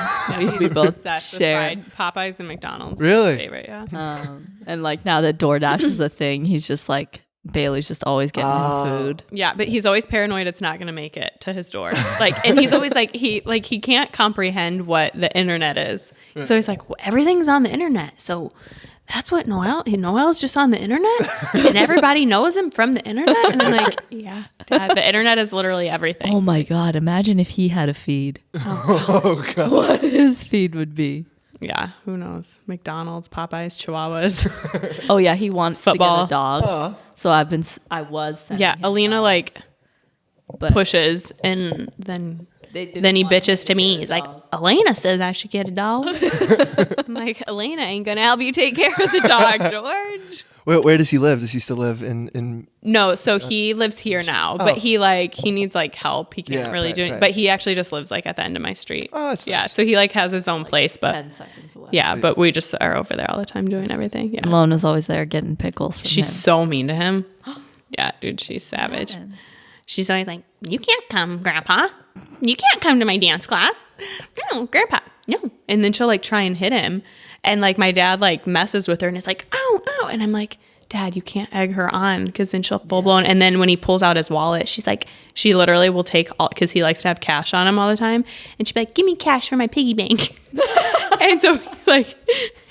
B: we both
A: Obsessed with
B: share.
A: fried Popeyes and McDonald's.
C: Really?
A: Favorite, yeah.
B: And like now that DoorDash is a thing, he's just like, Bailey's just always getting him food.
A: Yeah, but he's always paranoid it's not going to make it to his door. Like, and he's always like he can't comprehend what the internet is. So he's like, well, everything's on the internet. So that's what Noel's just on the internet, and everybody knows him from the internet. And I'm like, yeah, Dad, the internet is literally everything.
B: Oh my God, imagine if he had a feed.
C: Oh God.
B: What his feed would be.
A: Yeah, who knows? McDonald's, Popeyes, Chihuahuas.
B: Oh yeah, he wants
A: Football.
B: to get a dog. So I was sending
A: Yeah,
B: him
A: Alina
B: dogs,
A: like
B: but
A: pushes, and then
B: they didn't
A: he
B: want him
A: bitches to me. He's like,
B: dog.
A: Elena says I should get a dog. I'm like, Elena ain't gonna help you take care of the dog, George.
C: Where does he live? Does he still live in
A: No, so he lives here now, but he needs like help. He can't
C: Yeah,
A: really
C: right,
A: do it.
C: right.
A: But he actually just lives like at the end of my street.
C: Oh, that's
A: yeah.
C: nice.
A: So he like has his own place, but
B: 10 seconds away.
A: yeah, but we just are over there all the time doing everything. Yeah.
B: Mona's always there getting pickles from
A: She's
B: him.
A: so mean to him. Yeah, dude, she's savage.
B: happened?
A: She's always like, you can't come, Grandpa. You can't come to my dance class. No, Grandpa, no. And then she'll like try and hit him. And like my dad like messes with her and is like, oh. And I'm like, Dad, you can't egg her on because then she'll full blown. And then when he pulls out his wallet, she's like, she literally will take all, because he likes to have cash on him all the time. And she'd be like, give me cash for my piggy bank. And so like,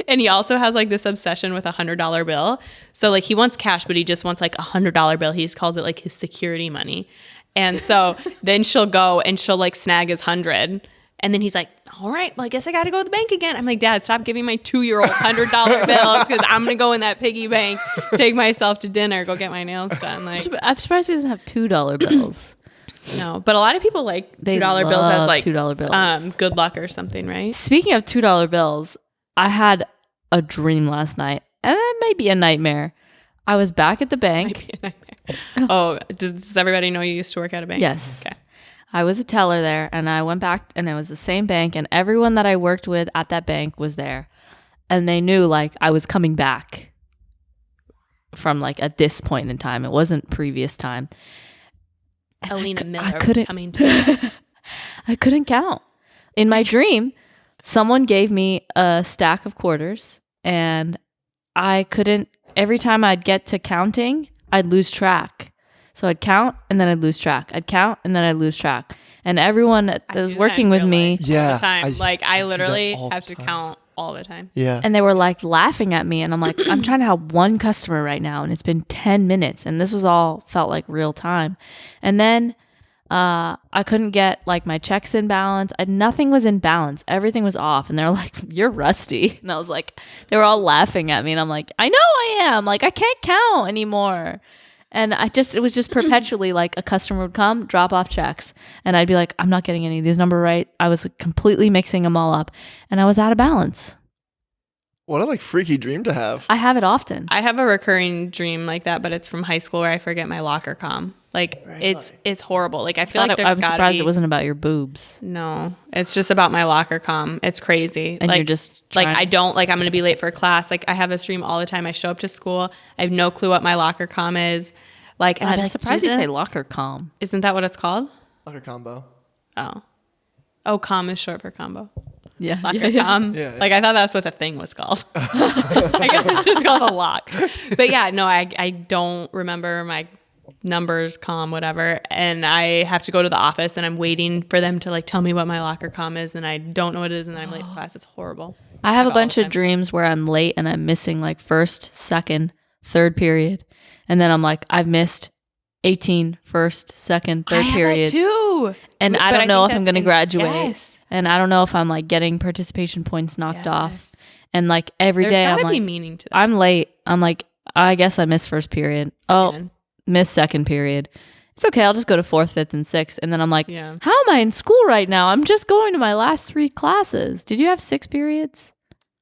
A: and he also has like this obsession with $100 bill. So like he wants cash, but he just wants like $100 bill. He calls it like his security money. And so then she'll go and she'll like snag his 100. And then he's like, all right, well, I guess I got to go to the bank again. I'm like, Dad, stop giving my 2-year-old $100 bills because I'm going to go in that piggy bank, take myself to dinner, go get my nails done. Like,
B: I'm surprised he doesn't have $2 bills.
A: no, but a lot of people like
B: They
A: $2 bills as
B: love
A: like
B: $2 bills.
A: good luck or something, right?
B: Speaking of $2 bills, I had a dream last night, and it may be a nightmare. I was back at the bank.
A: Oh, does everybody know you used to work at a bank?
B: Yes.
A: Okay.
B: I was a teller there, and I went back, and it was the same bank, and everyone that I worked with at that bank was there, and they knew like I was coming back. from like at this point in time. It wasn't previous time. And
A: Alina Miller
B: couldn't,
A: coming to
B: I couldn't count. In my dream, someone gave me a stack of quarters and I couldn't, every time I'd get to counting, I'd lose track. So I'd count and then I'd lose track. I'd count and then I'd lose track. And everyone that was working with me,
A: all the time. I literally have to count all the time.
C: Yeah.
B: and they were like laughing at me. And I'm like, I'm trying to help one customer right now. And it's been 10 minutes. And this was all felt like real time. And then I couldn't get like my checks in balance. Nothing was in balance. Everything was off. And they're like, you're rusty. And I was like, they were all laughing at me. And I'm like, I know I am. Like, I can't count anymore. And it was just perpetually like a customer would come, drop off checks. And I'd be like, I'm not getting any of these numbers right. I was completely mixing them all up. And I was out of balance.
C: What a like freaky dream to have.
B: I have it often.
A: I have a recurring dream like that, but it's from high school where I forget my locker comm. Like it's horrible. Like I feel like
B: I'm
A: there's
B: surprised it wasn't about your boobs.
A: No, it's just about my locker comm. It's crazy.
B: And
A: like,
B: you're just
A: like I don't like I'm gonna be late for class. Like I have this dream all the time. I show up to school. I have no clue what my locker comm is. Like, and
B: I'm
A: like,
B: surprised you say locker comm.
A: Isn't that what it's called?
C: Locker combo.
A: Oh, comm is short for combo.
B: Yeah.
A: Locker
B: yeah.
A: comm.
C: Yeah.
A: Like I thought that's what the thing was called. I guess it's just called a lock. But yeah, no, I don't remember my numbers, comm, whatever. And I have to go to the office and I'm waiting for them to like tell me what my locker comm is. And I don't know what it is. And I'm late for class. It's horrible.
B: I have a bunch of dreams where I'm late and I'm missing like first, second, third period. And then I'm like, I've missed 18 first, second, third periods.
A: too.
B: And I don't know if I'm going to graduate.
A: Yes.
B: And I don't know if I'm like getting participation points knocked off. And like every day I'm
A: be
B: like,
A: meaning to that.
B: I'm late. I'm like, I guess I missed first period. Oh,
A: Man.
B: missed second period. It's okay. I'll just go to fourth, fifth, and sixth. And then I'm like,
A: Yeah.
B: how am I in school right now? I'm just going to my last 3 classes. Did you have 6 periods?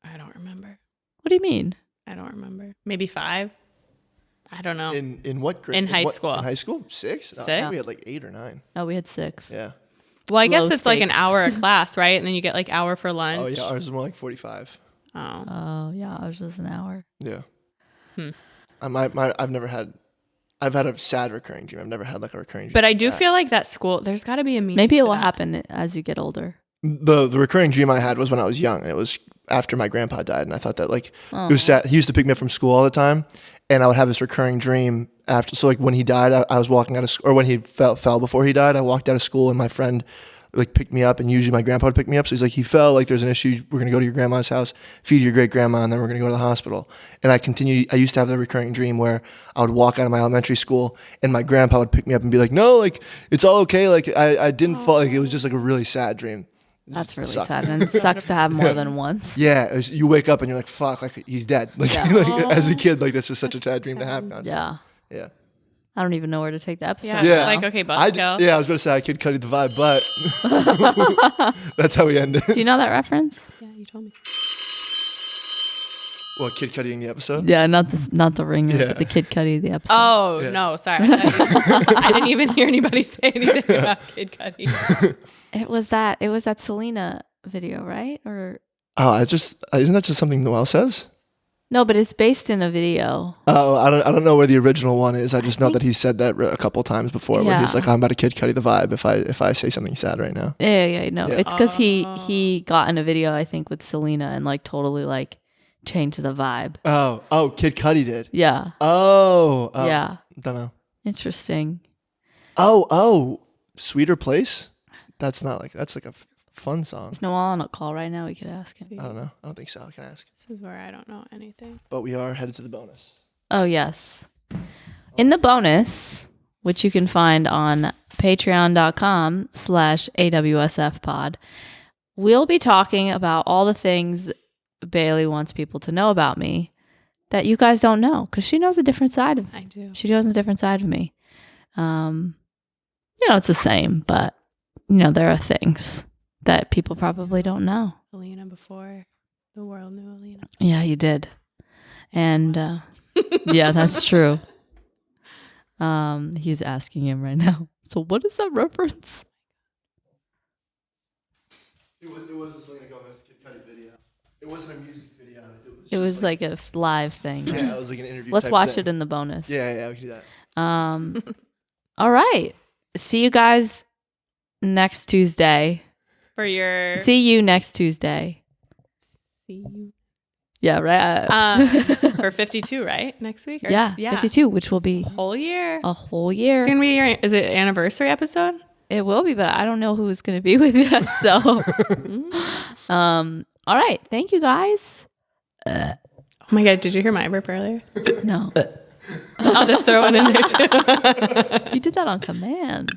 A: I don't remember.
B: What do you mean?
A: I don't remember. Maybe 5. I don't know.
C: In what grade?
A: In high school.
C: In high school? 6? No, I
A: 6?
C: think we had like 8 or 9.
B: Oh, we had 6.
C: Yeah.
A: Well, I guess
B: Low
A: it's like an
B: stakes.
A: hour a class, right? And then you get like hour for lunch.
C: Oh yeah, ours is more like 45.
A: Oh.
B: Oh, yeah. Ours was an hour.
C: Yeah.
A: Hmm.
C: I've had a sad recurring dream. I've never had like a recurring dream.
A: But I
C: like
A: do
C: that.
A: feel like that school, there's got to be a meaning.
B: Maybe it
A: to
B: will
A: that.
B: happen as you get older.
C: The recurring dream I had was when I was young. It was after my grandpa died, and I thought that like it was sad. He used to pick me up from school all the time, and I would have this recurring dream after. So like when he died, I was walking out of school, or when he fell before he died, I walked out of school, and my friend like picked me up, and usually my grandpa would pick me up. So he's like, he fell, like there's an issue. We're gonna go to your grandma's house, feed your great grandma, and then we're gonna go to the hospital. And I used to have the recurring dream where I would walk out of my elementary school, and my grandpa would pick me up and be like, no, like it's all okay. Like I didn't fall. Like it was just like a really sad dream.
B: That's really
C: sucked.
B: sad. And it sucks to have more than once.
C: Yeah, you wake up and you're like, fuck, like he's dead. Like,
B: Yeah.
C: like as a kid, like that's just such a sad dream to have. Constantly.
B: Yeah.
C: Yeah.
B: I don't even know where to take the episode.
A: Yeah.
C: Yeah.
A: Like, okay,
C: I
A: buzzkill.
C: was going to say I Kid Cudi the vibe, but that's how we ended.
B: Do you know that reference?
A: Yeah, you told me.
C: What, Kid Cudi in the episode?
B: Yeah, not the ringer,
C: Yeah.
B: but the Kid Cudi, the episode.
A: Oh,
C: Yeah.
A: no, sorry. I didn't even hear anybody say anything about Kid Cudi.
B: It was that Selena video, right? Or
C: Oh, isn't that just something Noel says?
B: no, but it's based in a video.
C: Oh, I don't know where the original one is. I just know that he said that a couple times before where he's
B: Yeah.
C: like, I'm about to Kid Cudi the vibe if I say something sad right now.
B: Yeah, no.
C: Yeah.
B: It's because he got in a video, I think, with Selena and like totally like changed the vibe.
C: Oh, Kid Cudi did.
B: Yeah.
C: Oh.
B: Yeah.
C: Don't know.
B: Interesting.
C: Oh, Sweeter Place? That's like a fun song.
B: Is Noel on a call right now? We could ask him.
C: I don't know. I don't think so. I can ask.
A: This is where I don't know anything.
C: But we are headed to the bonus.
B: Oh, yes. In the bonus, which you can find on patreon.com/AWSF pod, we'll be talking about all the things Bailey wants people to know about me that you guys don't know, because she knows a different side of me.
A: I do.
B: She knows a different side of me. It's the same, but, there are things that people probably don't know.
A: Alina before the world knew Alina.
B: Yeah, you did. And yeah, that's true. He's asking him right now. So what is that reference?
C: It was a Selena Gomez Kid Cudi video. It wasn't a music video.
B: It was like a live thing.
C: Yeah, it was like an interview.
B: Let's
C: type
B: watch
C: thing.
B: it in the bonus.
C: Yeah, we can do that.
B: All right. See you guys next Tuesday.
A: For your
B: See you next Tuesday.
A: See you.
B: Yeah, right.
A: For 52, right? Next week? Or-
B: yeah, 52, which will be
A: Whole year.
B: a whole year.
A: It's gonna be your. Is it anniversary episode?
B: It will be, but I don't know who's going to be with you. So, all right. Thank you guys.
A: Oh my God! Did you hear my burp earlier?
B: No,
A: I'll just throw it in there too.
B: you did that on command.